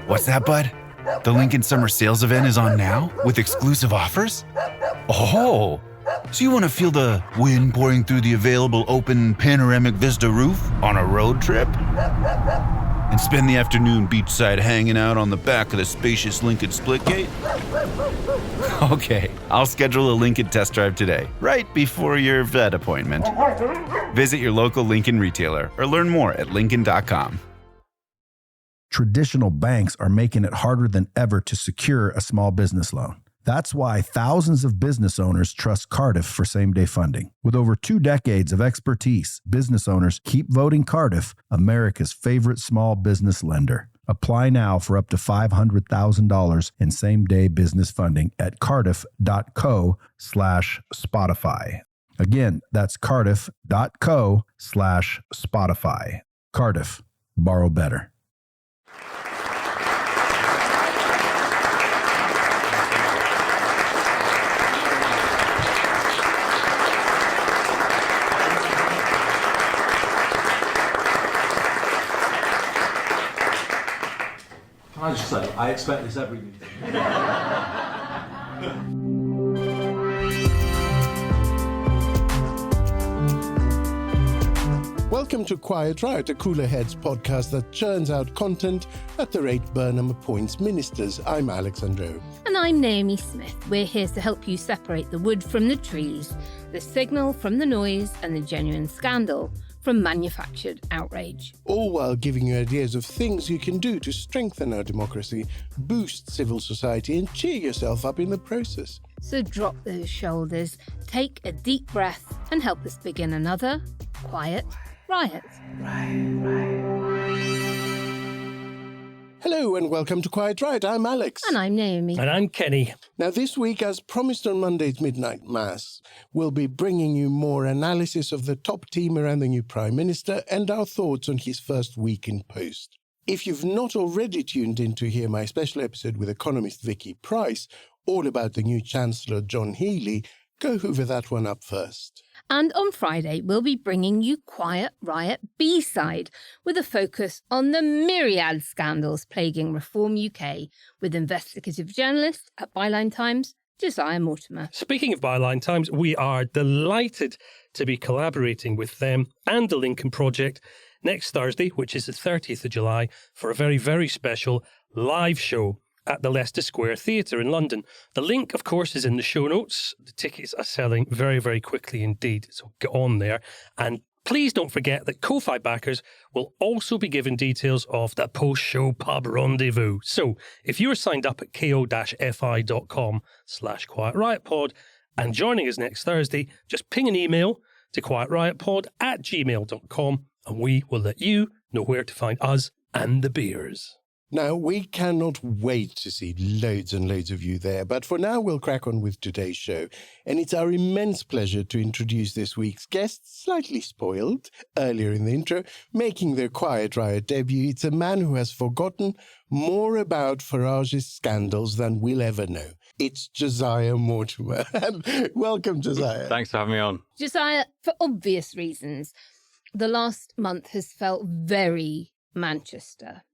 What's that, bud? The Lincoln Summer Sales event is on now with exclusive offers? Oh, so you want to feel the wind pouring through the available open panoramic vista roof on a road trip? And spend the afternoon beachside hanging out on the back of the spacious Lincoln Splitgate? Okay, I'll schedule a Lincoln test drive today, right before your vet appointment. Visit your local Lincoln retailer or learn more at Lincoln.com. Traditional banks are making it harder than ever to secure a small business loan. That's why thousands of business owners trust Cardiff for same-day funding. With over 2 decades of expertise, business owners keep voting Cardiff America's favorite small business lender. Apply now for up to $500,000 in same-day business funding at cardiff.co/Spotify. Again, that's cardiff.co/Spotify. Cardiff. Borrow better. Can I just say, I expect this every meeting. Welcome to Quiet Riot, a Cooler Heads podcast that churns out content at the rate Burnham appoints ministers. I'm Andreou. And I'm Naomi Smith. We're here to help you separate the wood from the trees, the signal from the noise, and the genuine scandal from manufactured outrage. All while giving you ideas of things you can do to strengthen our democracy, boost civil society, and cheer yourself up in the process. So drop those shoulders, take a deep breath, and help us begin another Quiet Riot. Hello and welcome to Quiet Riot. I'm Alex. And I'm Naomi. And I'm Kenny. Now this week, as promised on Monday's Midnight Mass, we'll be bringing you more analysis of the top team around the new Prime Minister and our thoughts on his first week in post. If you've not already tuned in to hear my special episode with economist Vicky Price, all about the new Chancellor John Healey, go hoover that one up first. And on Friday, we'll be bringing you Quiet Riot B-side with a focus on the myriad scandals plaguing Reform UK with investigative journalist at Byline Times, Josiah Mortimer. Speaking of Byline Times, we are delighted to be collaborating with them and the Lincoln Project next Thursday, which is the 30th of July, for a very, very special live show at the Leicester Square Theatre in London. The link, of course, is in the show notes. The tickets are selling very, very quickly indeed, so get on there. And please don't forget that Ko-Fi backers will also be given details of the post-show pub rendezvous. So if you're signed up at ko-fi.com/Quiet Riot Pod and joining us next Thursday, just ping an email to quietriotpod@gmail.com and we will let you know where to find us and the beers. Now, we cannot wait to see loads and loads of you there, but for now we'll crack on with today's show. And it's our immense pleasure to introduce this week's guest, slightly spoiled earlier in the intro, making their Quiet Riot debut. It's a man who has forgotten more about Farage's scandals than we'll ever know. It's Josiah Mortimer. Welcome, Josiah. Thanks for having me on. Josiah, for obvious reasons, the last month has felt very Manchester.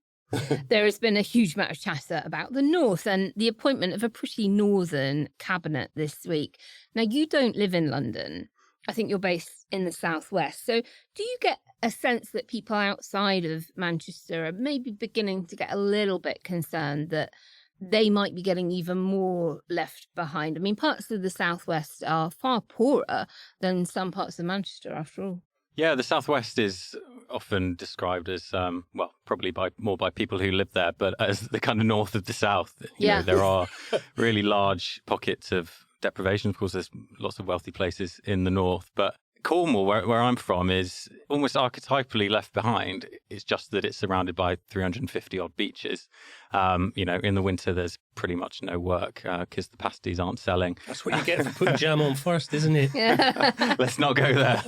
There has been a huge amount of chatter about the North and the appointment of a pretty northern cabinet this week. Now, you don't live in London. I think you're based in the southwest. So do you get a sense that people outside of Manchester are maybe beginning to get a little bit concerned that they might be getting even more left behind? I mean, parts of the southwest are far poorer than some parts of Manchester, after all. Yeah, the southwest is often described as, probably more by people who live there, but as the kind of north of the south. You know, there are really large pockets of deprivation. Of course, there's lots of wealthy places in the north, but Cornwall, where I'm from, is almost archetypally left behind. It's just that it's surrounded by 350 odd beaches. In the winter, there's pretty much no work because the pasties aren't selling. That's what you get for putting jam on first, isn't it? Yeah. Let's not go there.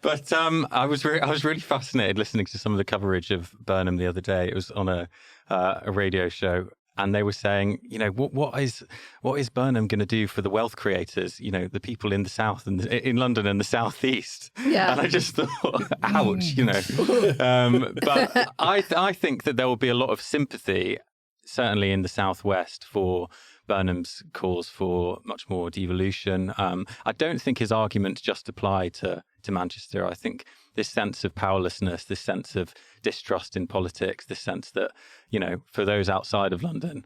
But I was really fascinated listening to some of the coverage of Burnham the other day. It was on a radio show. and they were saying, what is Burnham going to do for the wealth creators? The people in the south and in London and the southeast. Yeah. And I just thought, ouch, But I think that there will be a lot of sympathy, certainly in the southwest, for Burnham's calls for much more devolution. I don't think his arguments just apply to Manchester. I think this sense of powerlessness, this sense of distrust in politics, this sense that, for those outside of London,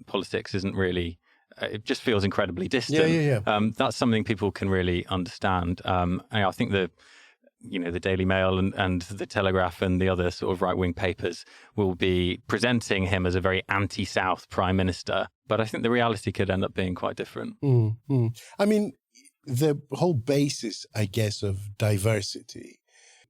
politics isn't really, it just feels incredibly distant. Yeah. That's something people can really understand. And I think the Daily Mail and the Telegraph and the other sort of right-wing papers will be presenting him as a very anti-South prime minister. But I think the reality could end up being quite different. Mm-hmm. I mean, the whole basis, I guess, of diversity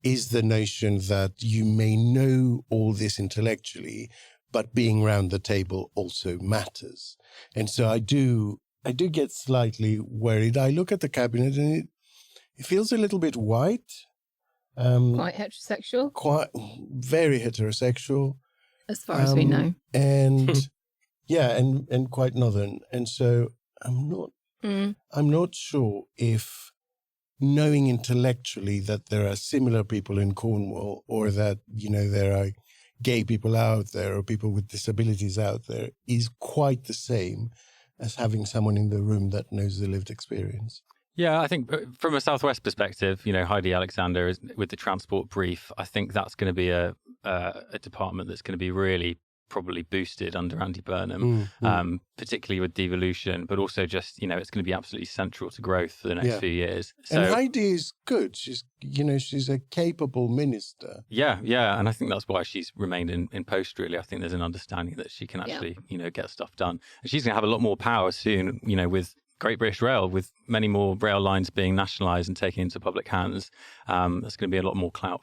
is the notion that you may know all this intellectually, but being round the table also matters. And so I do get slightly worried. I look at the cabinet and it feels a little bit white. Quite heterosexual. Quite very heterosexual. As far as we know. And and quite northern. And so I'm not sure if knowing intellectually that there are similar people in Cornwall, or that, there are gay people out there or people with disabilities out there, is quite the same as having someone in the room that knows the lived experience. Yeah, I think from a Southwest perspective, Heidi Alexander is with the transport brief. I think that's going to be a department that's going to be really probably boosted under Andy Burnham, particularly with devolution, but also just, it's going to be absolutely central to growth for the next few years. So, and Heidi is good. She's, she's a capable minister. Yeah. And I think that's why she's remained in post, really. I think there's an understanding that she can actually, get stuff done. And she's going to have a lot more power soon, with Great British Rail, with many more rail lines being nationalised and taken into public hands. There's going to be a lot more clout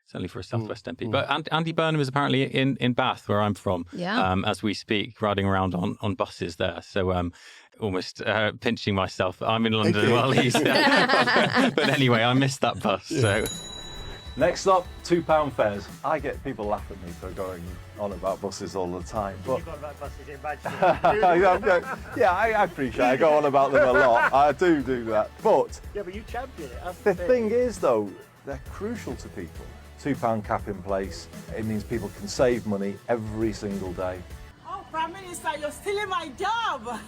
certainly for a Southwest MP. But Andy Burnham is apparently in Bath, where I'm from, as we speak, riding around on buses there. So almost pinching myself. I'm in London while he's there. But anyway, I missed that bus. So. Next up, £2 fares. I get people laugh at me for going on about buses all the time. But You've got about buses in Manchester. I appreciate it. I go on about them a lot. I do that. But Yeah, but you champion it. That's the thing is, though, they're crucial to people. £2 cap in place. It means people can save money every single day. Oh, Prime Minister, you're stealing my job.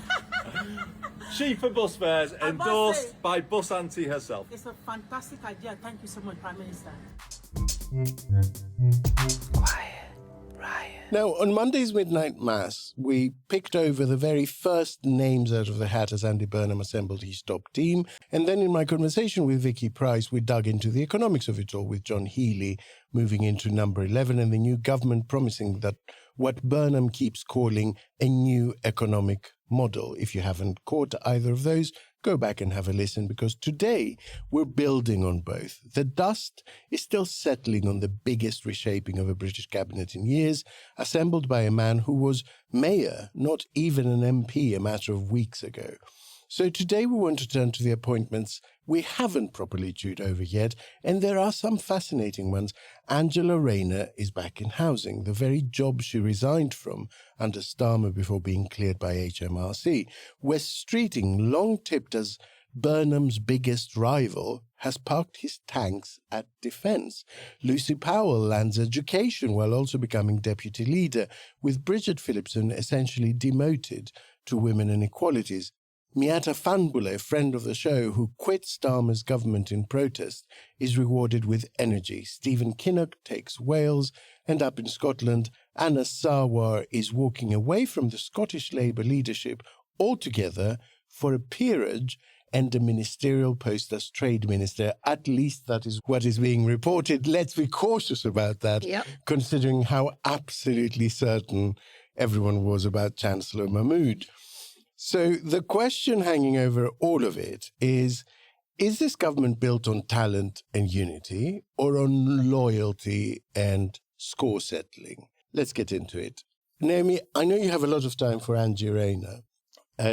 Cheaper bus fares endorsed by Bus Auntie herself. It's a fantastic idea. Thank you so much, Prime Minister. Quiet Riot. Now, on Monday's Midnight Mass, we picked over the very first names out of the hat as Andy Burnham assembled his top team. And then in my conversation with Vicky Price, we dug into the economics of it all, with John Healey moving into number 11 and the new government promising that what Burnham keeps calling a new economic model. If you haven't caught either of those, go back and have a listen, because today we're building on both. The dust is still settling on the biggest reshaping of a British cabinet in years, assembled by a man who was mayor, not even an MP, a matter of weeks ago. So today we want to turn to the appointments we haven't properly chewed over yet, and there are some fascinating ones. Angela Rayner is back in housing, the very job she resigned from under Starmer before being cleared by HMRC. West Streeting, long tipped as Burnham's biggest rival, has parked his tanks at Defence. Lucy Powell lands education while also becoming deputy leader, with Bridget Phillipson essentially demoted to women and equalities. Miatta Fahnbulleh, friend of the show, who quit Starmer's government in protest, is rewarded with energy. Stephen Kinnock takes Wales, and up in Scotland, Anna Sarwar is walking away from the Scottish Labour leadership altogether for a peerage and a ministerial post as Trade Minister. At least that is what is being reported. Let's be cautious about that, considering how absolutely certain everyone was about Chancellor Mahmood. So the question hanging over all of it is this government built on talent and unity, or on loyalty and score settling? Let's get into it. Naomi, I know you have a lot of time for Angie Rayner.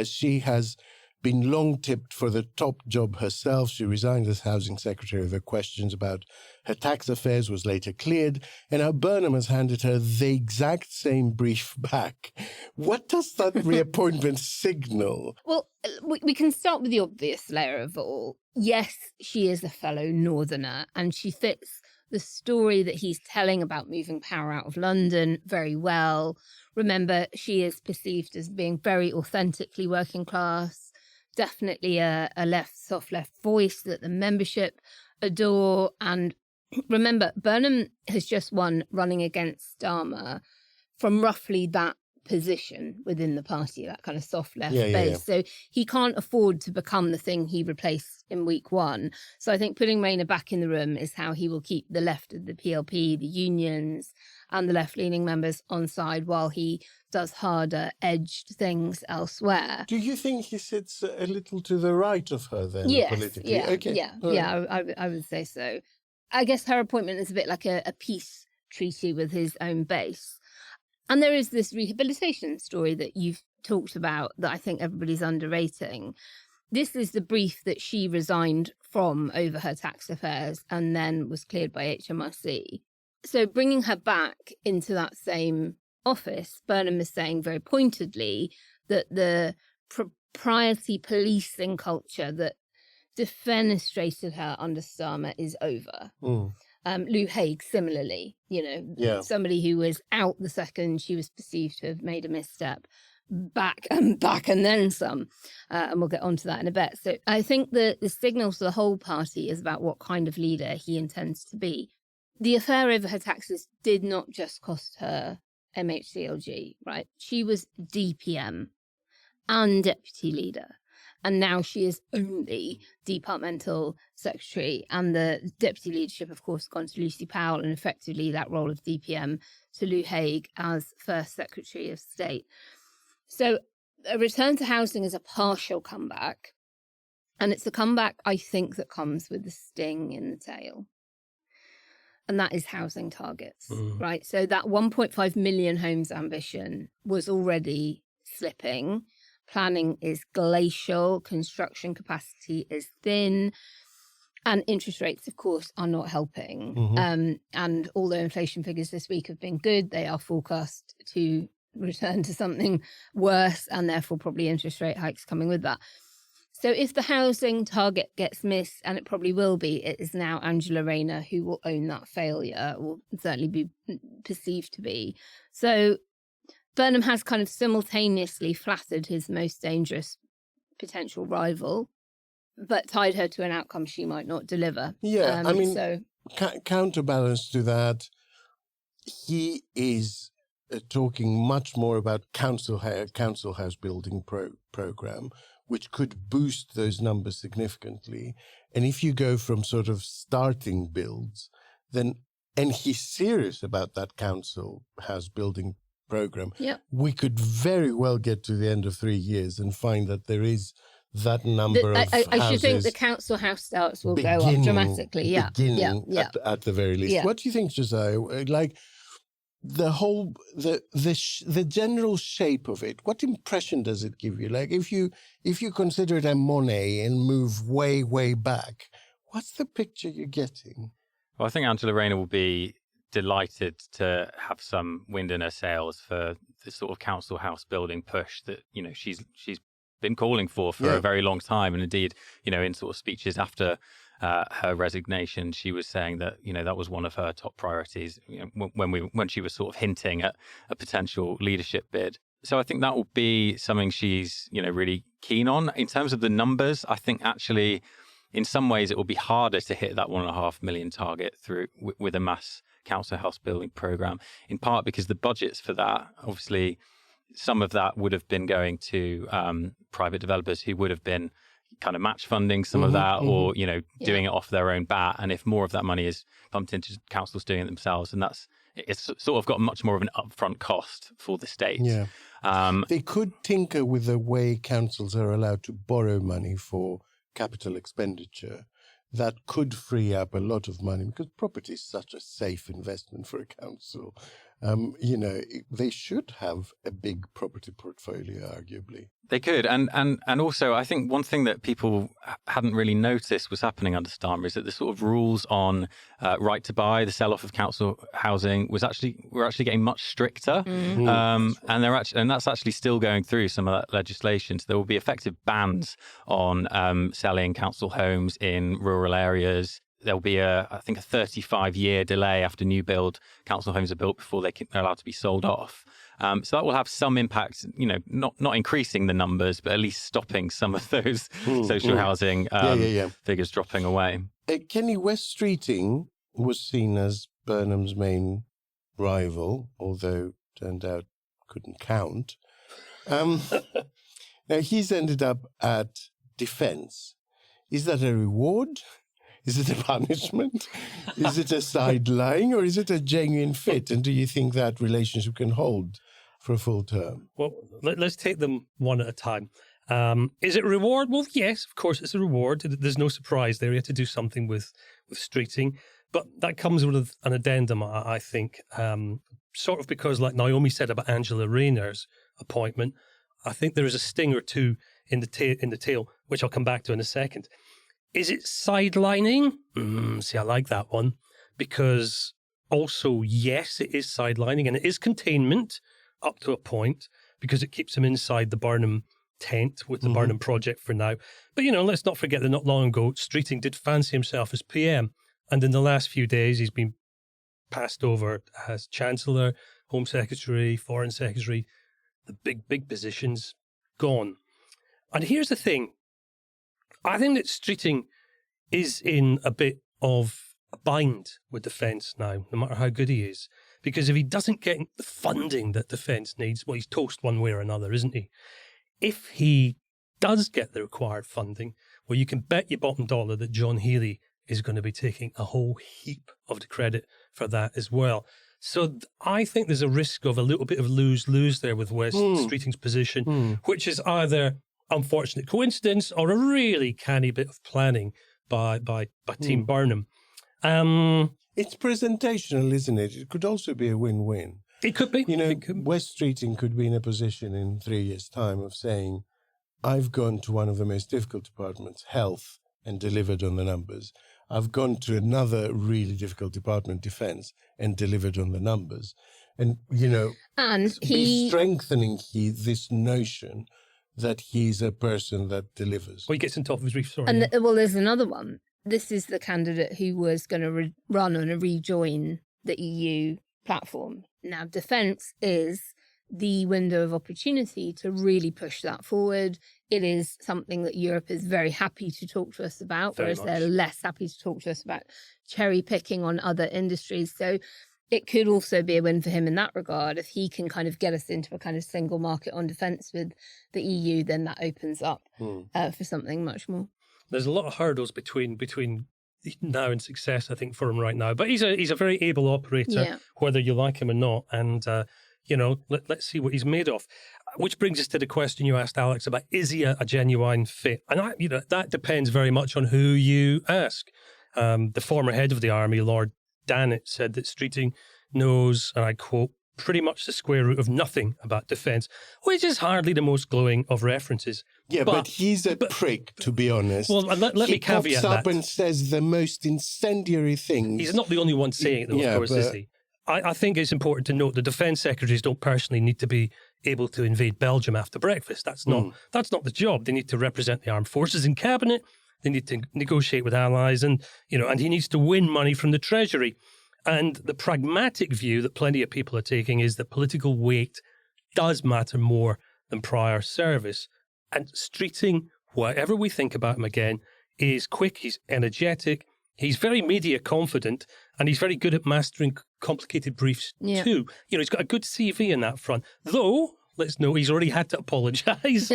She has been long tipped for the top job herself. She resigned as housing secretary over questions about her tax affairs, was later cleared, and now Burnham has handed her the exact same brief back. What does that reappointment signal? Well, we can start with the obvious layer of it all. Yes, she is a fellow Northerner, and she fits the story that he's telling about moving power out of London very well. Remember, she is perceived as being very authentically working class, definitely a soft left voice that the membership adore. And remember, Burnham has just won running against Starmer from roughly that position within the party, that kind of soft left base. So he can't afford to become the thing he replaced in week one. So I think putting Rayner back in the room is how he will keep the left of the PLP, the unions, and the left-leaning members on side while he does harder, edged things elsewhere. Do you think he sits a little to the right of her then, politically? I would say so. I guess her appointment is a bit like a peace treaty with his own base. And there is this rehabilitation story that you've talked about that I think everybody's underrating. This is the brief that she resigned from over her tax affairs and then was cleared by HMRC. So bringing her back into that same office, Burnham is saying very pointedly that the propriety policing culture that defenestrated her under Starmer is over. Lou Hague, similarly, somebody who was out the second she was perceived to have made a misstep, back and then some. And we'll get onto that in a bit. So I think the signal to the whole party is about what kind of leader he intends to be. The affair over her taxes did not just cost her MHCLG, right? She was DPM and deputy leader. And now she is only departmental secretary. And the deputy leadership, of course, gone to Lucy Powell, and effectively that role of DPM to Lou Hague as first secretary of state. So a return to housing is a partial comeback. And it's a comeback, I think, that comes with the sting in the tail. And that is housing targets, right? So that 1.5 million homes ambition was already slipping. Planning is glacial, construction capacity is thin, and interest rates, of course, are not helping. And although inflation figures this week have been good, they are forecast to return to something worse, and therefore probably interest rate hikes coming with that. So if the housing target gets missed, and it probably will be, it is now Angela Rayner who will own that failure, or certainly be perceived to be. So Burnham has kind of simultaneously flattered his most dangerous potential rival, but tied her to an outcome she might not deliver. Counterbalance to that, he is talking much more about council house building program, which could boost those numbers significantly. And if you go from sort of starting builds, then, and he's serious about that council house building program, we could very well get to the end of 3 years and find that there is that number of houses. I should think the council house starts will go up dramatically. At the very least. What do you think, Josiah? Like the whole, the general shape of it, what impression does it give you? Like if you consider it a Monet and move way, way back, what's the picture you're getting? Well, I think Angela Rayner will be delighted to have some wind in her sails for the sort of council house building push that, she's been calling for a very long time. And indeed, in sort of speeches after her resignation, she was saying that, that was one of her top priorities when she was sort of hinting at a potential leadership bid. So I think that will be something she's, really keen on. In terms of the numbers, I think actually in some ways it will be harder to hit that 1.5 million target through with a mass council house building program, in part because the budgets for that, obviously, some of that would have been going to private developers who would have been kind of match funding some of that, or doing it off their own bat. And if more of that money is pumped into councils doing it themselves, and it's sort of got much more of an upfront cost for the state. They could tinker with the way councils are allowed to borrow money for capital expenditure. That could free up a lot of money, because property is such a safe investment for a council. They should have a big property portfolio, arguably. They could. And also, I think one thing that people hadn't really noticed was happening under Starmer is that the sort of rules on right to buy, the sell-off of council housing, were actually getting much stricter. Mm-hmm. And that's actually still going through some of that legislation. So there will be effective bans on selling council homes in rural areas. There'll be I think a 35-year delay after new build council homes are built before they're allowed to be sold off. So that will have some impact, not increasing the numbers, but at least stopping some of those social housing figures dropping away. Kenny, West Streeting was seen as Burnham's main rival, although turned out couldn't count. Now he's ended up at Defence. Is that a reward? Is it a punishment? Is it a sideline, or is it a genuine fit? And do you think that relationship can hold for a full term? Well, let's take them one at a time. Is it a reward? Well, yes, of course it's a reward. There's no surprise there. You have to do something with Streeting. But that comes with an addendum, I think. Sort of because, like Naomi said about Angela Rayner's appointment, I think there is a sting or two in the tail, which I'll come back to in a second. Is it sidelining? See, I like that one. Because also, yes, it is sidelining and it is containment up to a point because it keeps him inside the Burnham tent with the Burnham project for now. But, let's not forget that not long ago, Streeting did fancy himself as PM. And in the last few days, he's been passed over as Chancellor, Home Secretary, Foreign Secretary, the big positions gone. And here's the thing. I think that Streeting is in a bit of a bind with Defence now, no matter how good he is. Because if he doesn't get the funding that Defence needs, well, he's toast one way or another, isn't he? If he does get the required funding, well, you can bet your bottom dollar that John Healey is going to be taking a whole heap of the credit for that as well. So I think there's a risk of a little bit of lose-lose there with West Streeting's position, which is either unfortunate coincidence or a really canny bit of planning by Team Burnham. It's presentational, isn't it? It could also be a win-win. It could be. West Streeting could be in a position in 3 years' time of saying, I've gone to one of the most difficult departments, health, and delivered on the numbers. I've gone to another really difficult department, Defence, and delivered on the numbers. And, he's strengthening this notion that he's a person that delivers. Well, he gets on top of his reef, sorry. And there's another one. This is the candidate who was going to run on and rejoin the EU platform. Now, Defence is the window of opportunity to really push that forward. It is something that Europe is very happy to talk to us about, whereas they're less happy to talk to us about cherry picking on other industries. So it could also be a win for him in that regard. If he can kind of get us into a kind of single market on defence with the EU, then that opens up for something much more. There's a lot of hurdles between now and success, I think, for him right now. But he's a very able operator, whether you like him or not. And, let's see what he's made of. Which brings us to the question you asked, Alex, about is he a genuine fit? And, that depends very much on who you ask. The former head of the army, Lord Dannett, said that Streeting knows, and I quote, pretty much the square root of nothing about defence, which is hardly the most glowing of references. Yeah, but he's a prick, to be honest. Well, let me caveat that. He pops up and says the most incendiary things. He's not the only one saying it, though, of course, is he? I think it's important to note the defence secretaries don't personally need to be able to invade Belgium after breakfast. That's not the job. They need to represent the armed forces in cabinet. They need to negotiate with allies, and he needs to win money from the treasury. And the pragmatic view that plenty of people are taking is that political weight does matter more than prior service. And Streeting, whatever we think about him again, is quick, he's energetic, he's very media confident, and he's very good at mastering complicated briefs too. He's got a good CV in that front. Though, let's note, he's already had to apologise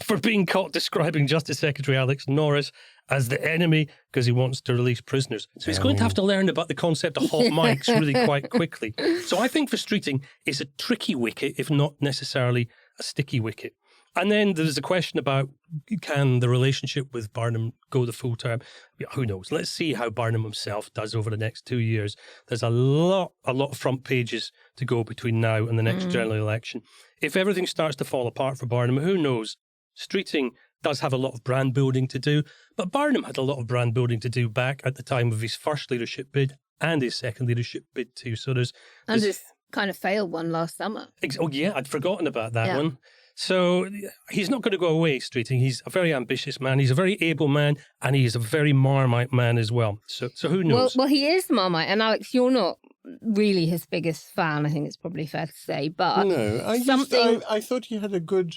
for being caught describing Justice Secretary Alex Norris as the enemy because he wants to release prisoners. So he's going to have to learn about the concept of hot mics really quite quickly. So I think for Streeting, it's a tricky wicket, if not necessarily a sticky wicket. And then there's a question about, can the relationship with Burnham go the full term? Yeah, who knows? Let's see how Burnham himself does over the next 2 years. There's a lot of front pages to go between now and the next general election. If everything starts to fall apart for Burnham, who knows? Streeting does have a lot of brand building to do, but Burnham had a lot of brand building to do back at the time of his first leadership bid and his second leadership bid too. So there's his kind of failed one last summer. Oh yeah, I'd forgotten about that one. So he's not going to go away, Streeting. He's a very ambitious man. He's a very able man, and he's a very Marmite man as well. So who knows? Well, he is Marmite, and Alex, you're not really his biggest fan. I think it's probably fair to say. But no, I thought he had a good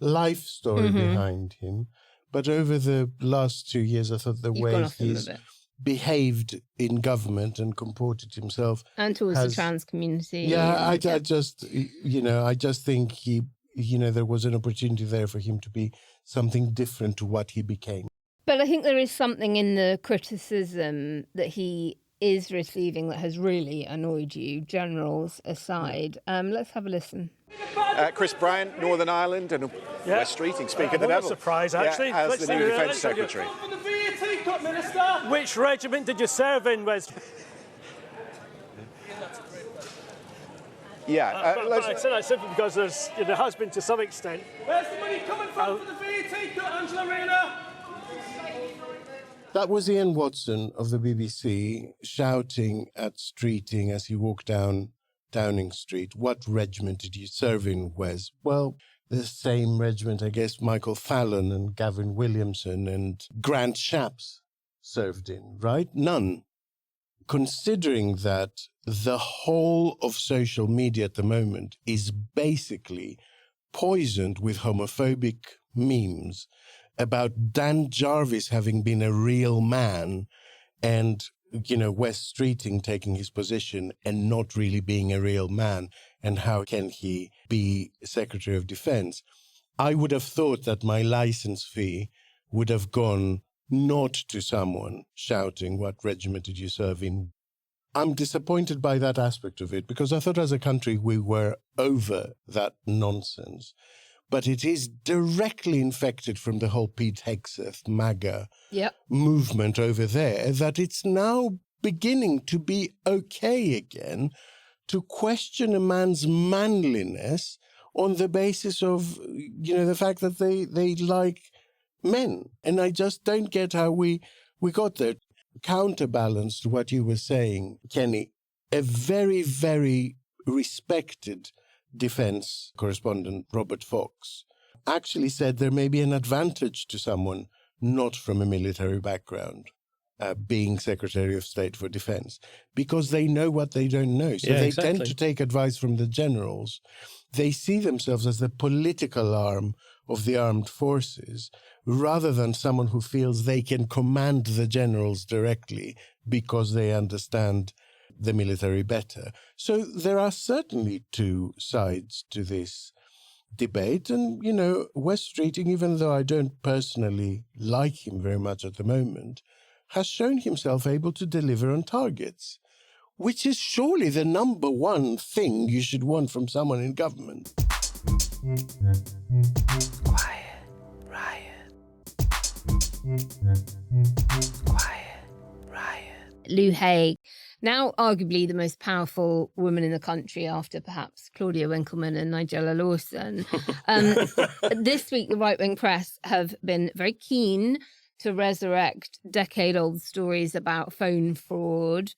life story behind him, but over the last 2 years, I thought the way he's behaved in government and comported himself and towards the trans community. Yeah, I just think he. There was an opportunity there for him to be something different to what he became. But I think there is something in the criticism that he is receiving that has really annoyed you, generals aside. Let's have a listen. Chris Bryant, Northern Ireland, and West Streeting, speak of the devil. Surprise, actually. As the new Defence Secretary. Which regiment did you serve in, Wes? Yeah, but I say that simply because there has been to some extent. Where's the money coming from for the VAT cut, Angela Rayner? That was Ian Watson of the BBC shouting at Streeting as he walked down Downing Street. What regiment did you serve in, Wes? Well, the same regiment, I guess, Michael Fallon and Gavin Williamson and Grant Shapps served in, right? None. Considering that the whole of social media at the moment is basically poisoned with homophobic memes about Dan Jarvis having been a real man and, Wes Streeting taking his position and not really being a real man, and how can he be Secretary of Defense? I would have thought that my license fee would have gone not to someone shouting, what regiment did you serve in? I'm disappointed by that aspect of it because I thought as a country we were over that nonsense. But it is directly infected from the whole Pete Hegseth MAGA movement over there that it's now beginning to be okay again to question a man's manliness on the basis of, the fact that they like men. And I just don't get how we got there. Counterbalance to what you were saying, Kenny, a very, very respected defense correspondent, Robert Fox, actually said there may be an advantage to someone not from a military background being Secretary of State for Defense, because they know what they don't know. So they tend to take advice from the generals. They see themselves as the political arm of the armed forces, rather than someone who feels they can command the generals directly because they understand the military better. So there are certainly two sides to this debate. And, Wes Streeting, even though I don't personally like him very much at the moment, has shown himself able to deliver on targets, which is surely the number one thing you should want from someone in government. Quiet Riot. Quiet Riot. Lou Haig, now arguably the most powerful woman in the country after perhaps Claudia Winkleman and Nigella Lawson. This week, the right-wing press have been very keen to resurrect decade-old stories about phone fraud.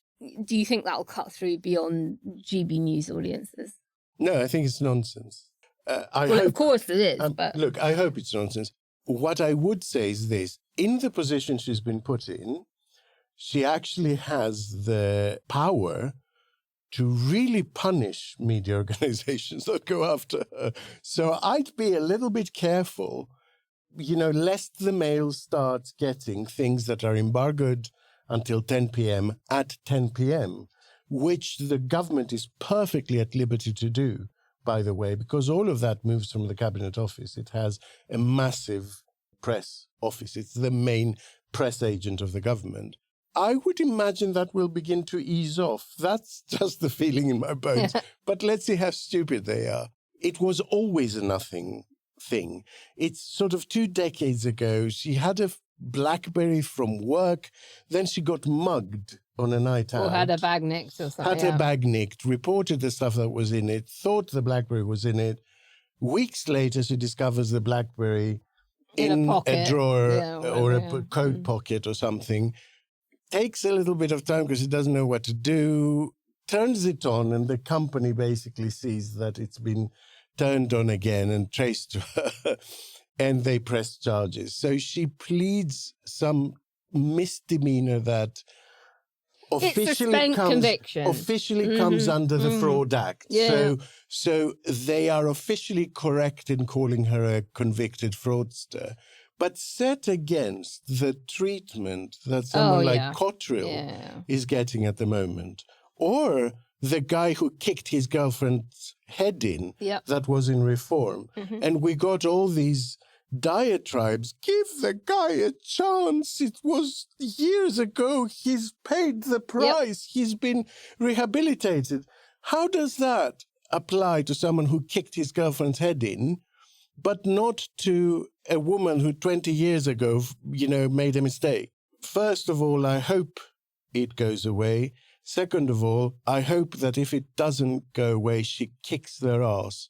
Do you think that'll cut through beyond GB News audiences? No, I think it's nonsense. Of course it is. But look, I hope it's nonsense. What I would say is this. In the position she's been put in, she actually has the power to really punish media organizations that go after her. So I'd be a little bit careful, lest the Mail starts getting things that are embargoed until 10 p.m. at 10 p.m., which the government is perfectly at liberty to do, by the way, because all of that moves from the Cabinet Office. It has a massive press office. It's the main press agent of the government. I would imagine that will begin to ease off. That's just the feeling in my bones. But let's see how stupid they are. It was always a nothing thing. It's sort of 2 decades ago. She had a BlackBerry from work. Then she got mugged on a night out. Or had a bag nicked or something. Had her bag nicked, reported the stuff that was in it, thought the BlackBerry was in it. Weeks later, she discovers the BlackBerry in a drawer or a coat pocket or something. Takes a little bit of time because she doesn't know what to do. Turns it on, and the company basically sees that it's been turned on again and traced to her, and they press charges. So she pleads some misdemeanor that officially comes under the Fraud Act. Yeah. So they are officially correct in calling her a convicted fraudster. But set against the treatment that someone like Cottrell is getting at the moment, or the guy who kicked his girlfriend's head in that was in Reform. And we got all these diatribes. Give the guy a chance. It was years ago. He's paid the price. He's been rehabilitated. How does that apply to someone who kicked his girlfriend's head in, but not to a woman who 20 years ago, made a mistake? First of all, I hope it goes away. Second of all, I hope that if it doesn't go away, she kicks their ass.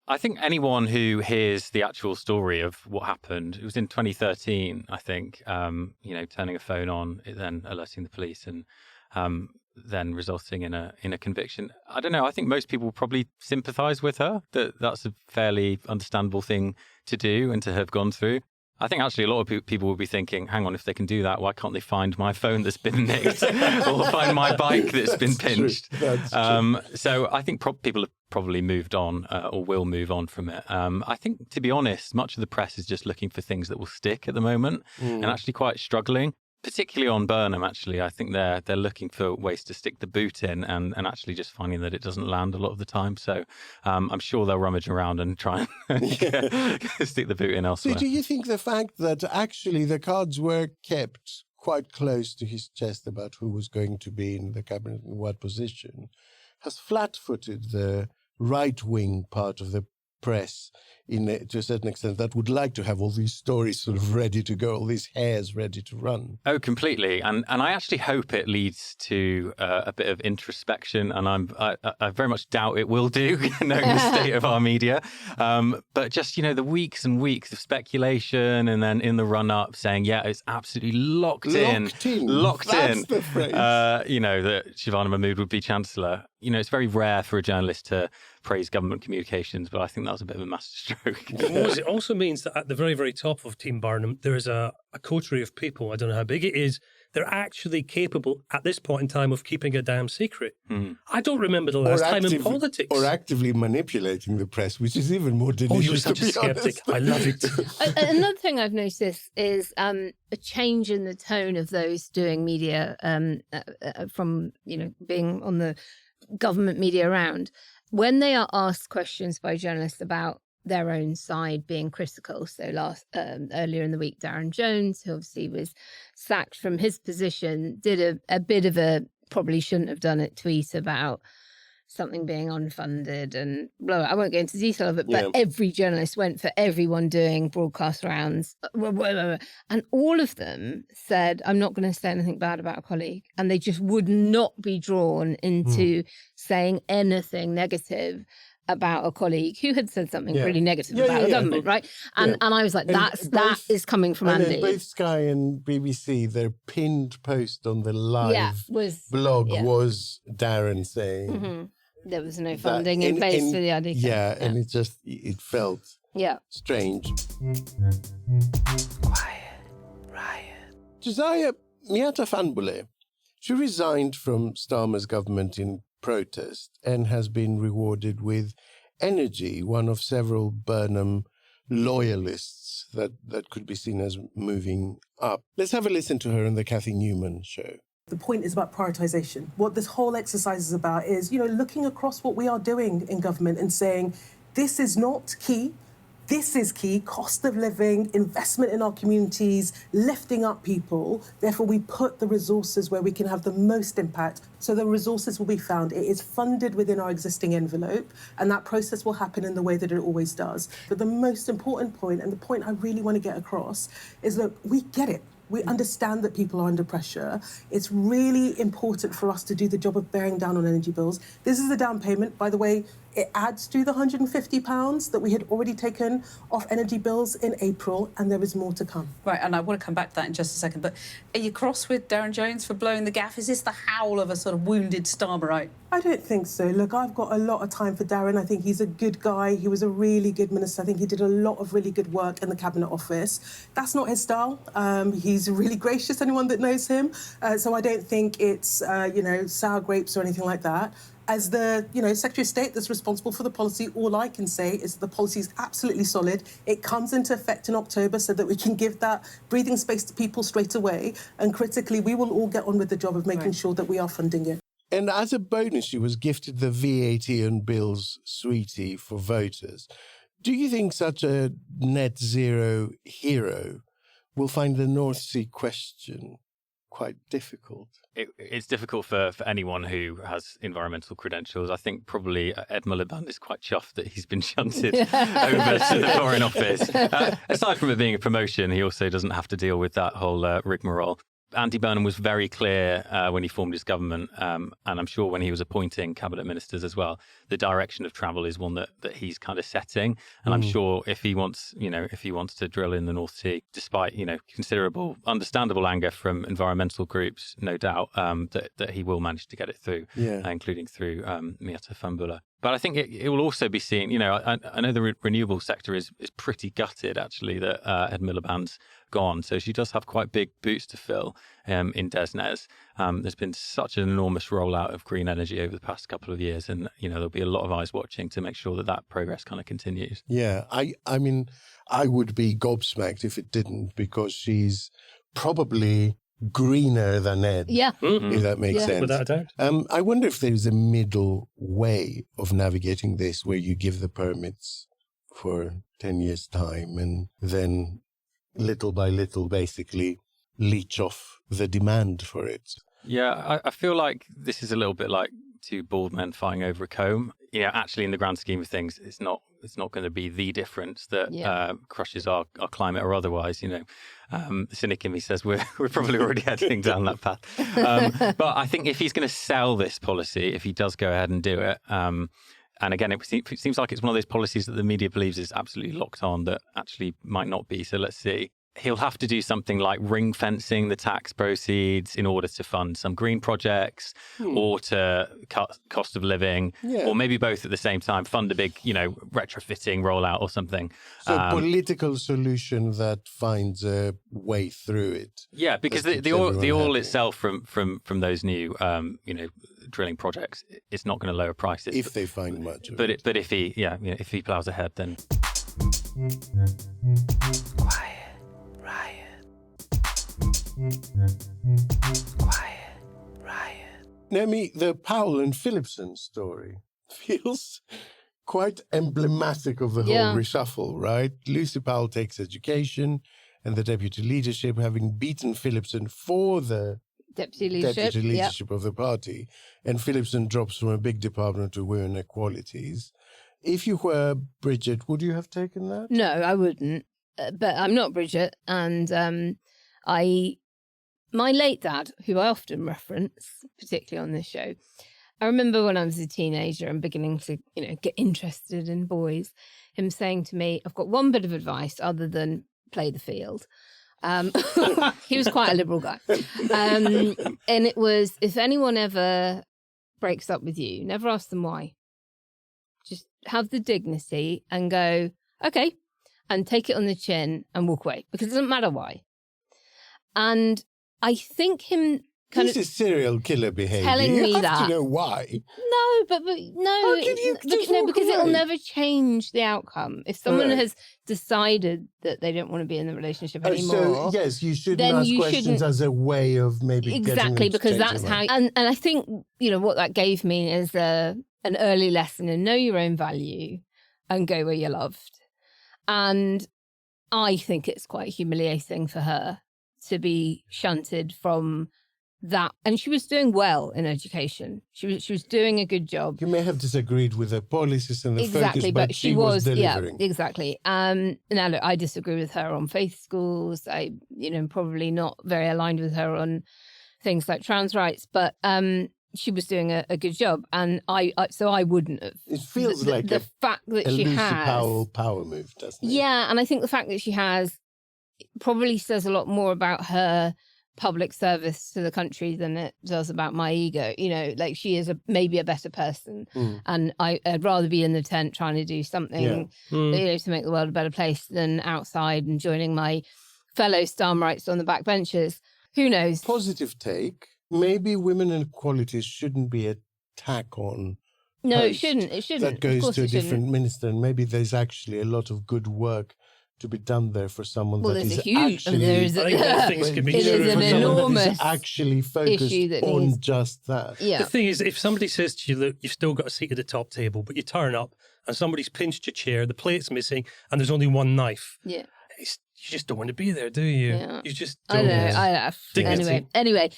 I think anyone who hears the actual story of what happened, it was in 2013, I think, turning a phone on, then alerting the police and then resulting in a conviction. I don't know. I think most people probably sympathise with her, that's a fairly understandable thing to do and to have gone through. I think actually a lot of people will be thinking, hang on, if they can do that, why can't they find my phone that's been nicked or find my bike that's been pinched? That's true. So I think people have probably moved on or will move on from it. I think, to be honest, much of the press is just looking for things that will stick at the moment and actually quite struggling. Particularly on Burnham, actually, I think they're looking for ways to stick the boot in and actually just finding that it doesn't land a lot of the time. So I'm sure they'll rummage around and try and stick the boot in elsewhere. So do you think the fact that actually the cards were kept quite close to his chest about who was going to be in the cabinet and what position has flat-footed the right-wing part of the press to a certain extent that would like to have all these stories sort of ready to go, all these hairs ready to run? Oh, completely. And I actually hope it leads to a bit of introspection, and I very much doubt it will do, knowing the state of our media. But just, the weeks and weeks of speculation, and then in the run-up saying, it's absolutely locked in. That's the phrase. That Shavana Mahmood would be Chancellor. It's very rare for a journalist to praise government communications, but I think that was a bit of a masterstroke. It also means that at the very, very top of Team Burnham, there is a coterie of people, I don't know how big it is, they're actually capable at this point in time of keeping a damn secret. I don't remember the last time in politics. Or actively manipulating the press, which is even more delicious. You're such a skeptic. I love it. Another thing I've noticed is a change in the tone of those doing media from, being on the government media around. When they are asked questions by journalists about their own side being critical. So earlier in the week, Darren Jones, who obviously was sacked from his position, did a bit of a probably shouldn't have done it tweet about something being unfunded and blah, blah. I won't go into detail of it, but every journalist went for everyone doing broadcast rounds. And all of them said, I'm not going to say anything bad about a colleague. And they just would not be drawn into saying anything negative about a colleague who had said something really negative about the government, right? And I was like, that is coming from Andy. And both Sky and BBC, their pinned post on the live blog was Darren saying there was no funding in place for the idea. And it felt strange. Quiet Riot. Josiah, Miatta Fahnbulleh, she resigned from Starmer's government in protest and has been rewarded with Energy, one of several Burnham loyalists that could be seen as moving up. Let's have a listen to her on the Cathy Newman show. The point is about prioritisation. What this whole exercise is about is, looking across what we are doing in government and saying, this is not key This is key, cost of living, investment in our communities, lifting up people. Therefore, we put the resources where we can have the most impact. So the resources will be found. It is funded within our existing envelope, and that process will happen in the way that it always does. But the most important point, and the point I really want to get across, is look, we get it. We understand that people are under pressure. It's really important for us to do the job of bearing down on energy bills. This is a down payment. By the way, it adds to the £150 that we had already taken off energy bills in April, and there is more to come. Right, and I want to come back to that in just a second, but are you cross with Darren Jones for blowing the gaff? Is this the howl of a sort of wounded Starmerite? I don't think so. Look, I've got a lot of time for Darren. I think he's a good guy. He was a really good minister. I think he did a lot of really good work in the Cabinet Office. That's not his style. He's really gracious, anyone that knows him. So I don't think it's, sour grapes or anything like that. As the, Secretary of State that's responsible for the policy, all I can say is the policy is absolutely solid. It comes into effect in October so that we can give that breathing space to people straight away. And critically, we will all get on with the job of making sure that we are funding it. And as a bonus, she was gifted the VAT on bills sweetie for voters. Do you think such a net zero hero will find the North Sea question quite difficult? It's difficult for anyone who has environmental credentials. I think probably Ed Miliband is quite chuffed that he's been shunted over to the Foreign Office. Aside from it being a promotion, he also doesn't have to deal with that whole rigmarole. Andy Burnham was very clear when he formed his government, and I'm sure when he was appointing cabinet ministers as well, the direction of travel is one that he's kind of setting. And I'm sure if he wants to drill in the North Sea, despite, considerable, understandable anger from environmental groups, no doubt, that he will manage to get it through, including through Miatta Fahnbulleh. But I think it will also be seen, I know the renewable sector is pretty gutted, actually, that Ed Miliband's gone. So she does have quite big boots to fill in DESNZ. There's been such an enormous rollout of green energy over the past couple of years. And, there'll be a lot of eyes watching to make sure that progress kind of continues. Yeah, I mean, I would be gobsmacked if it didn't, because she's probably greener than Ed, if that makes sense. Without a doubt. I wonder if there's a middle way of navigating this where you give the permits for 10 years' time and then little by little basically leech off the demand for it. Yeah, I feel like this is a little bit like two bald men fighting over a comb. Actually, in the grand scheme of things, it's not going to be the difference that crushes our climate or otherwise. The cynic in me says we're probably already heading down that path. But I think if he's going to sell this policy, if he does go ahead and do it, and again, it seems like it's one of those policies that the media believes is absolutely locked on that actually might not be. So let's see. He'll have to do something like ring fencing the tax proceeds in order to fund some green projects or to cut cost of living, or maybe both at the same time, fund a big, retrofitting rollout or something. So political solution that finds a way through it. Yeah, because the oil itself from those new, drilling projects, it's not going to lower prices. If they find much of it. But if he plows ahead, then... Quiet Riot. Quiet Riot. Naomi, the Powell and Phillipson story feels quite emblematic of the whole reshuffle, right? Lucy Powell takes education and the deputy leadership, having beaten Phillipson for the deputy leadership of the party. And Phillipson drops from a big department to women equalities. If you were Bridget, would you have taken that? No, I wouldn't. But I'm not Bridget, and my late dad, who I often reference, particularly on this show, I remember when I was a teenager and beginning to, get interested in boys, him saying to me, I've got one bit of advice other than play the field. He was quite a liberal guy. And it was, if anyone ever breaks up with you, never ask them why. Just have the dignity and go, okay, and take it on the chin and walk away, because it doesn't matter why. And I think him this is serial killer behavior. Telling me you have that. to know why. No, but no. How can you because it'll never change the outcome. If someone has decided that they don't want to be in the relationship anymore, so yes, you shouldn't ask questions as a way of maybe exactly, because that's how. And I think what that gave me is an early lesson in know your own value and go where you're loved. And I think it's quite humiliating for her to be shunted from that. And she was doing well in education. She was doing a good job. You may have disagreed with her policies and the exactly, focus, but she was delivering. Yeah, exactly. Now, look, I disagree with her on faith schools. I, probably not very aligned with her on things like trans rights, but she was doing a good job, and I wouldn't have. It feels like the fact that she Lucy has Powell power move, doesn't it? Yeah, and I think the fact that she has probably says a lot more about her public service to the country than it does about my ego. Like she is maybe a better person, and I'd rather be in the tent trying to do something to make the world a better place than outside and joining my fellow Starmerites on the back benches. Who knows? Positive take. Maybe women inequalities shouldn't be a tack on. No, it shouldn't. It shouldn't. That goes to a different minister, and maybe there's actually a lot of good work to be done there for someone that is actually. It is an enormous actually focused on just that. Yeah. The thing is, if somebody says to you, look, you've still got a seat at the top table, but you turn up and somebody's pinched your chair, the plate's missing, and there's only one knife. Yeah. You just don't want to be there, do you? Yeah. You just don't. I know. Anyway,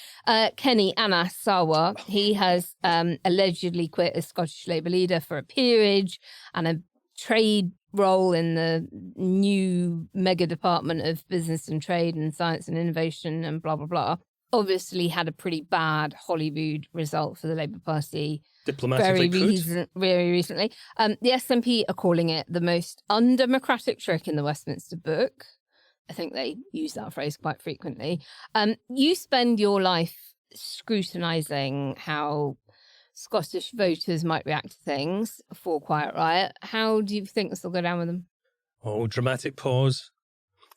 Kenny Anna Sarwar, he has allegedly quit as Scottish Labour leader for a peerage and a trade role in the new mega department of business and trade and science and innovation and blah, blah, blah. Obviously had a pretty bad Holyrood result for the Labour Party. Diplomatically very recently. The SNP are calling it the most undemocratic trick in the Westminster Book. I think they use that phrase quite frequently. You spend your life scrutinising how Scottish voters might react to things for Quiet Riot. How do you think this will go down with them? Oh, dramatic pause.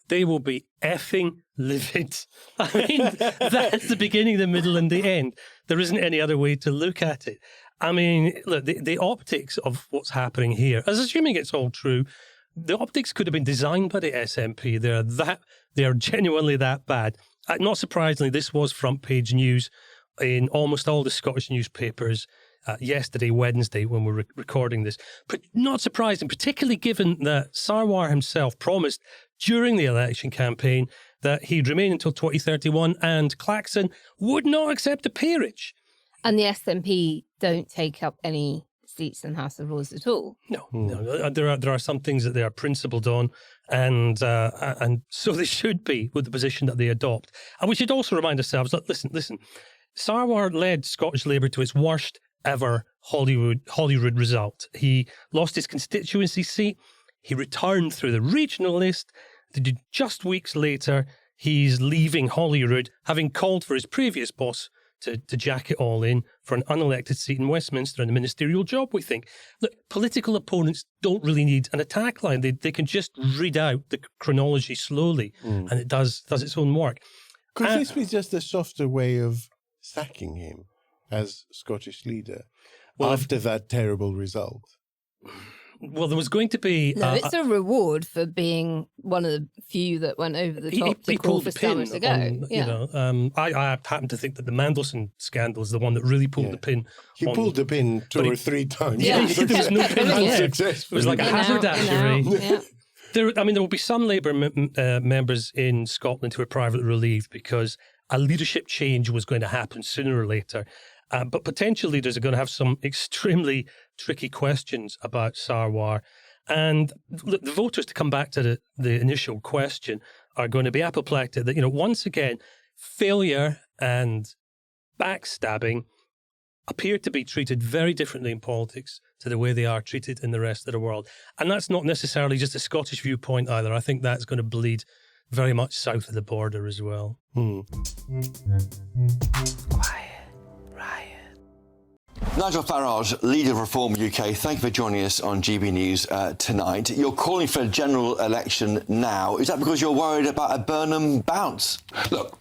They will be effing livid. I mean, that's the beginning, the middle, and the end. There isn't any other way to look at it. I mean, look, the optics of what's happening here, as assuming it's all true, the optics could have been designed by the SNP. They are genuinely that bad. Not surprisingly, this was front page news in almost all the Scottish newspapers yesterday, Wednesday, when we're recording this. But not surprising, particularly given that Sarwar himself promised during the election campaign that he'd remain until 2031 and Claxon would not accept a peerage. And the SNP don't take up any seats in House of Lords at all. No. There are some things that they are principled on, and so they should be with the position that they adopt. And we should also remind ourselves that, listen, Sarwar led Scottish Labour to its worst ever Holyrood result. He lost his constituency seat. He returned through the regional list. Just weeks later, he's leaving Holyrood, having called for his previous boss to jack it all in for an unelected seat in Westminster and a ministerial job, we think. Look, political opponents don't really need an attack line. They can just read out the chronology slowly, and it does its own work. Could this be just a softer way of sacking him as Scottish leader after that terrible result? Well, there was going to be... No, it's a reward for being one of the few that went over the top to call for Starmer to go. I happen to think that the Mandelson scandal is the one that really pulled the pin. He pulled the pin two or three times. Yeah, there was no pin. It was like a haberdashery. There will be some Labour members in Scotland who are privately relieved because a leadership change was going to happen sooner or later. But potential leaders are going to have some extremely tricky questions about Sarwar. And look, the voters, to come back to the initial question, are going to be apoplectic that, once again, failure and backstabbing appear to be treated very differently in politics to the way they are treated in the rest of the world. And that's not necessarily just a Scottish viewpoint either. I think that's going to bleed very much south of the border as well. Quiet Riot. Nigel Farage, leader of Reform UK, thank you for joining us on GB News tonight. You're calling for a general election now. Is that because you're worried about a Burnham bounce? Look,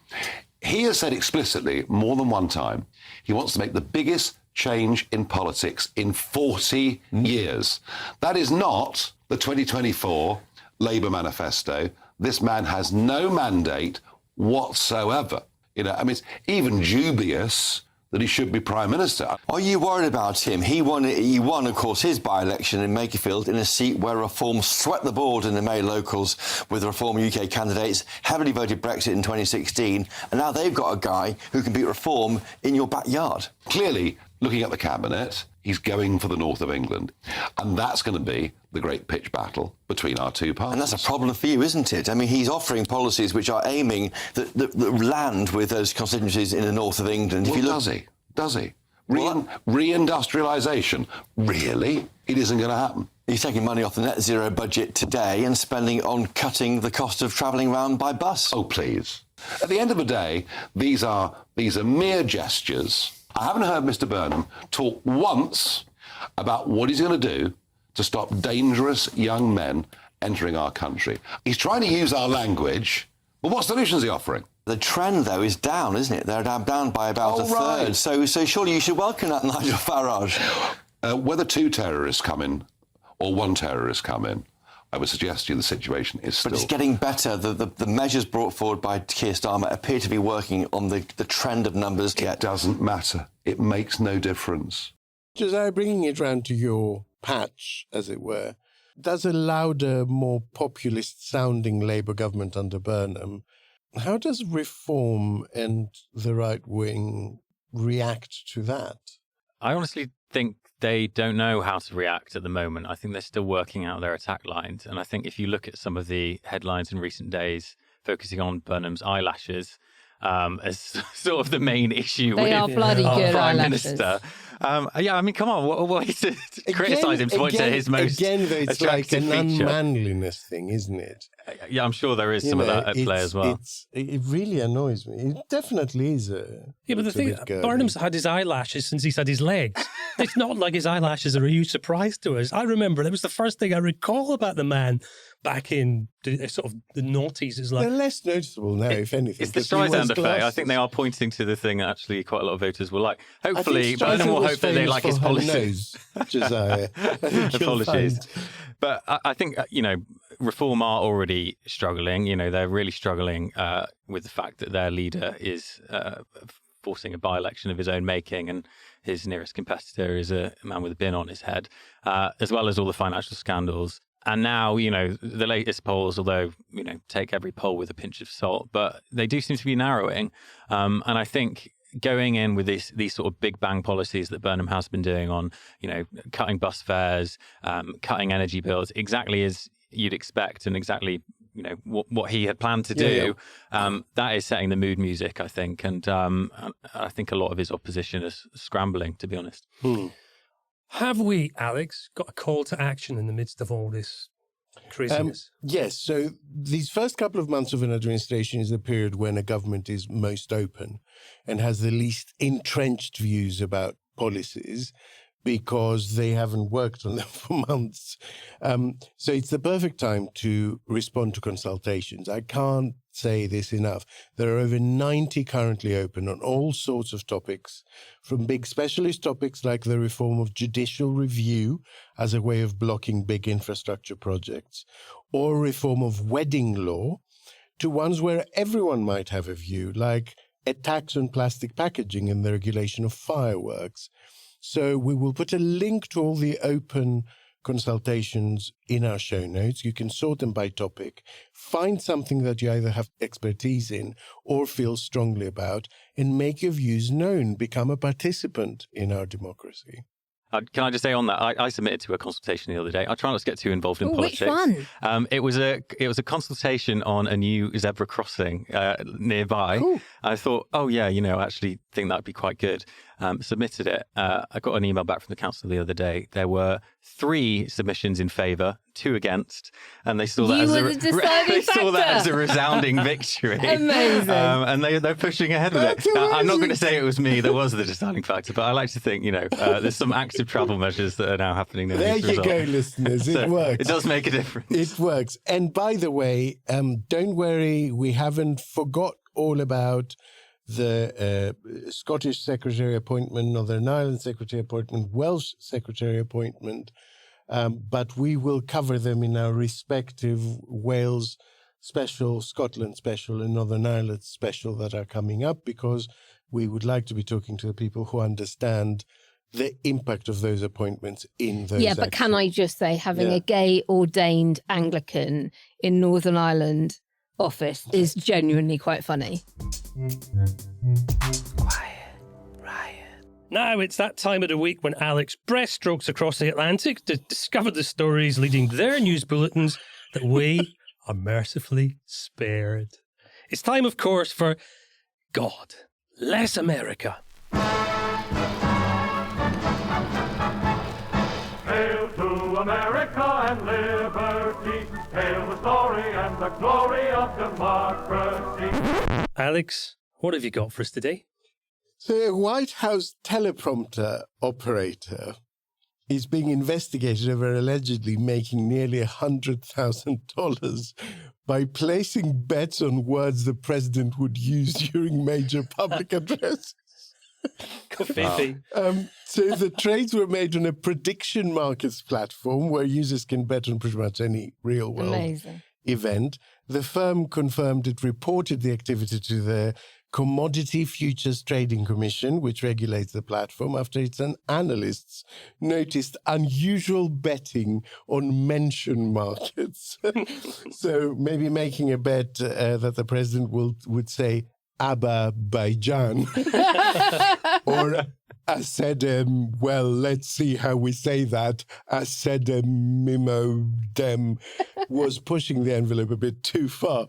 he has said explicitly more than one time he wants to make the biggest change in politics in 40 years. That is not the 2024 Labour manifesto. This man has no mandate whatsoever. It's even dubious that he should be Prime Minister. Are you worried about him? He won, of course, his by-election in Makerfield in a seat where Reform swept the board in the May locals with Reform UK candidates, heavily voted Brexit in 2016, and now they've got a guy who can beat Reform in your backyard. Clearly, looking at the Cabinet, he's going for the north of England. And that's going to be the great pitch battle between our two parties. And that's a problem for you, isn't it? I mean, he's offering policies which are aiming that land with those constituencies in the north of England. Well, does he? Reindustrialisation? Really? It isn't going to happen. He's taking money off the net zero budget today and spending on cutting the cost of travelling around by bus. Oh, please. At the end of the day, these are mere gestures. I haven't heard Mr. Burnham talk once about what he's going to do to stop dangerous young men entering our country. He's trying to use our language, but what solution is he offering? The trend, though, is down, isn't it? They're down by about a third. So surely you should welcome that, Nigel Farage. Whether two terrorists come in or one terrorist come in, I would suggest to you the situation is still... But it's getting better. The measures brought forward by Keir Starmer appear to be working on the trend of numbers. It doesn't matter. It makes no difference. Josiah, bringing it round to your patch, as it were, does a louder, more populist-sounding Labour government under Burnham, how does Reform and the right wing react to that? I honestly think they don't know how to react at the moment. I think they're still working out their attack lines. And I think if you look at some of the headlines in recent days focusing on Burnham's eyelashes as sort of the main issue they with are bloody good Prime eyelashes. Minister. Yeah, I mean, come on, what way to criticise him to point to his most Again, though, it's like an feature. unmanliness thing, isn't it? Yeah, I'm sure there is some of that at play as well. It really annoys me. It definitely is Yeah, but the thing, Burnham's had his eyelashes since he's had his legs. It's not like his eyelashes are a huge surprise to us. I remember it was the first thing I recall about the man back in the noughties. Is like they're less noticeable now, if anything. It's the Streisand effect. I think they are pointing to the thing that actually quite a lot of voters will like. Hopefully, Burnham will hope that they like his policies. Josiah. Apologies. But I think, Reform are already struggling. They're really struggling with the fact that their leader is forcing a by-election of his own making, and his nearest competitor is a man with a bin on his head, as well as all the financial scandals. And now, the latest polls, although, take every poll with a pinch of salt, but they do seem to be narrowing. And I think going in with these sort of big bang policies that Burnham has been doing on, cutting bus fares, cutting energy bills, exactly as you'd expect and exactly, what he had planned to do, that is setting the mood music, I think. And I think a lot of his opposition is scrambling, to be honest. Have we, Alex, got a call to action in the midst of all this craziness? Yes. So these first couple of months of an administration is the period when a government is most open and has the least entrenched views about policies because they haven't worked on them for months. So it's the perfect time to respond to consultations. I can't say this enough. There are over 90 currently open on all sorts of topics, from big specialist topics like the reform of judicial review as a way of blocking big infrastructure projects, or reform of wedding law, to ones where everyone might have a view, like a tax on plastic packaging and the regulation of fireworks. So we will put a link to all the open consultations in our show notes. You can sort them by topic, find something that you either have expertise in or feel strongly about, and make your views known. Become a participant in our democracy. Can I just say on that, I submitted to a consultation the other day. I try not to get too involved in politics. Which one? It was a consultation on a new zebra crossing nearby. Cool. I thought, I actually think that'd be quite good. Submitted it. I got an email back from the council the other day. There were 3 submissions in favour, 2 against, and they saw that as a resounding victory. Amazing. And they're pushing ahead with it. Now, I'm not going to say it was me that was the deciding factor, but I like to think, there's some active travel measures that are now happening. There you go, listeners. It works. It does make a difference. It works. And by the way, don't worry, we haven't forgot all about the Scottish Secretary appointment, Northern Ireland Secretary appointment, Welsh Secretary appointment, but we will cover them in our respective Wales special, Scotland special, and Northern Ireland special that are coming up, because we would like to be talking to the people who understand the impact of those appointments in those Yeah, but can I just say, having a gay ordained Anglican in Northern Ireland office is genuinely quite funny. Quiet Riot. Now it's that time of the week when Alex breaststrokes across the Atlantic to discover the stories leading their news bulletins that we are mercifully spared. It's time, of course, for God, Less America. Hail to America and liberty. Hail the story and the glory of democracy. Alex, what have you got for us today? So a White House teleprompter operator is being investigated over allegedly making nearly $100,000 by placing bets on words the president would use during major public addresses. So the trades were made on a prediction markets platform where users can bet on pretty much any real-world event. The firm confirmed it reported the activity to the Commodity Futures Trading Commission, which regulates the platform, after its analysts noticed unusual betting on mention markets. So maybe making a bet that the president would say Azerbaijan or Asedem, well, let's see how we say that, Asedem Mimo Dem, was pushing the envelope a bit too far.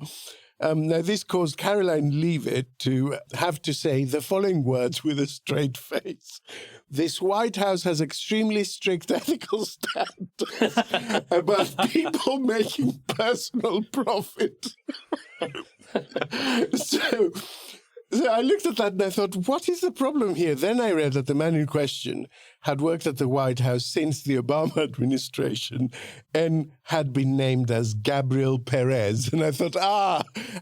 Now, this caused Caroline Leavitt to have to say the following words with a straight face. This White House has extremely strict ethical standards about people making personal profit. So I looked at that and I thought, what is the problem here? Then I read that the man in question had worked at the White House since the Obama administration and had been named as Gabriel Perez. And I thought,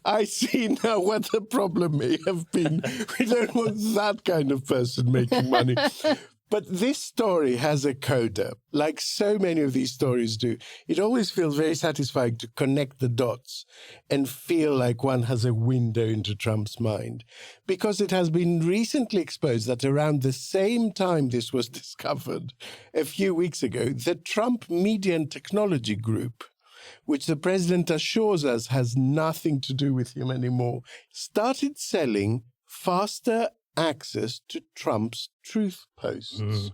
I see now what the problem may have been. We don't want that kind of person making money. But this story has a coda, like so many of these stories do. It always feels very satisfying to connect the dots and feel like one has a window into Trump's mind, because it has been recently exposed that around the same time this was discovered, a few weeks ago, the Trump Media and Technology Group, which the president assures us has nothing to do with him anymore, started selling faster access to Trump's truth posts,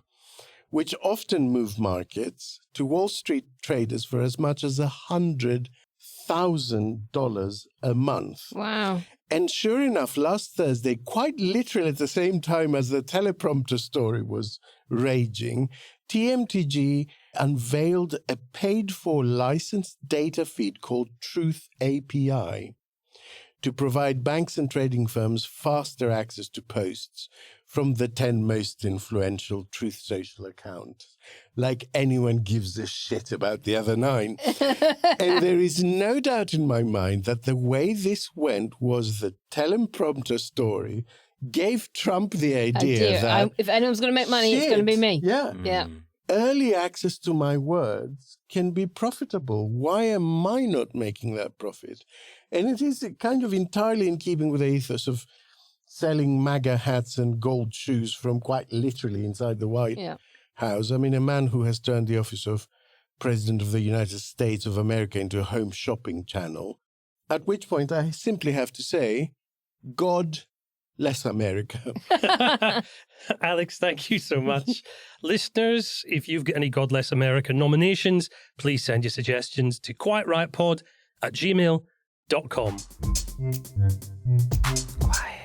which often move markets to Wall Street traders for as much as $100,000 a month. Wow. And sure enough, last Thursday, quite literally at the same time as the teleprompter story was raging, TMTG unveiled a paid-for licensed data feed called Truth API to provide banks and trading firms faster access to posts from the 10 most influential Truth Social accounts. Like anyone gives a shit about the other 9. And there is no doubt in my mind that the way this went was the teleprompter story gave Trump the idea that if anyone's going to make money, it's going to be me. Yeah. Early access to my words can be profitable. Why am I not making that profit? And it is kind of entirely in keeping with the ethos of selling MAGA hats and gold shoes from quite literally inside the White House. I mean, a man who has turned the office of President of the United States of America into a home shopping channel, at which point I simply have to say, God Less America. Alex, thank you so much. Listeners, if you've got any God Less America nominations, please send your suggestions to quietriotpod@gmail.com. Quiet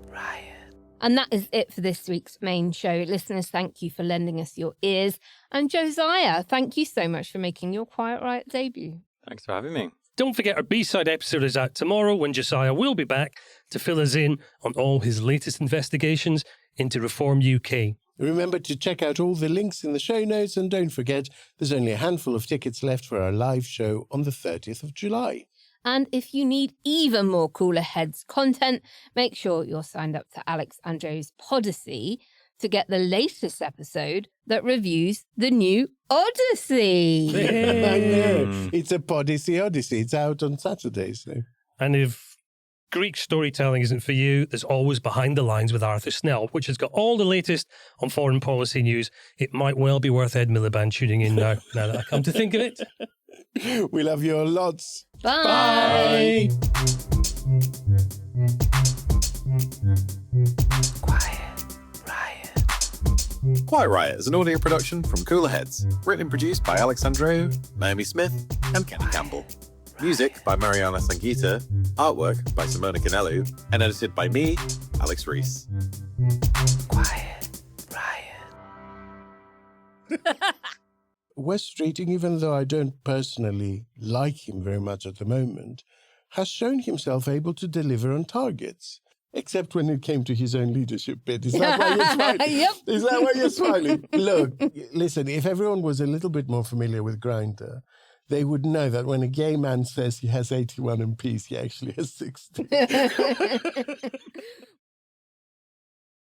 Riot. And that is it for this week's main show. Listeners, thank you for lending us your ears. And Josiah, thank you so much for making your Quiet Riot debut. Thanks for having me. Don't forget our B-side episode is out tomorrow when Josiah will be back to fill us in on all his latest investigations into Reform UK. Remember to check out all the links in the show notes, and don't forget there's only a handful of tickets left for our live show on the 30th of July. And if you need even more Cooler Heads content, make sure you're signed up to Alex Andreou's Podyssey to get the latest episode that reviews the new Odyssey. I know. It's a Podyssey Odyssey. It's out on Saturday. So. And if Greek storytelling isn't for you, there's always Behind the Lines with Arthur Snell, which has got all the latest on foreign policy news. It might well be worth Ed Miliband tuning in now that I come to think of it. We love you lots. Bye. Bye. Quiet Riot. Quiet Riot is an audio production from Cooler Heads, written and produced by Andreou, Naomi Smith, and Kenny Campbell. Music by Mariana Sangeeta, artwork by Simona Canellu, and edited by me, Alex Reese. Quiet Riot. Wes Streeting, even though I don't personally like him very much at the moment, has shown himself able to deliver on targets. Except when it came to his own leadership bid. Is that why you're smiling? Yep. Is that why you're smiling? Look, listen, if everyone was a little bit more familiar with Grindr, they would know that when a gay man says he has 81 MPs, he actually has 60.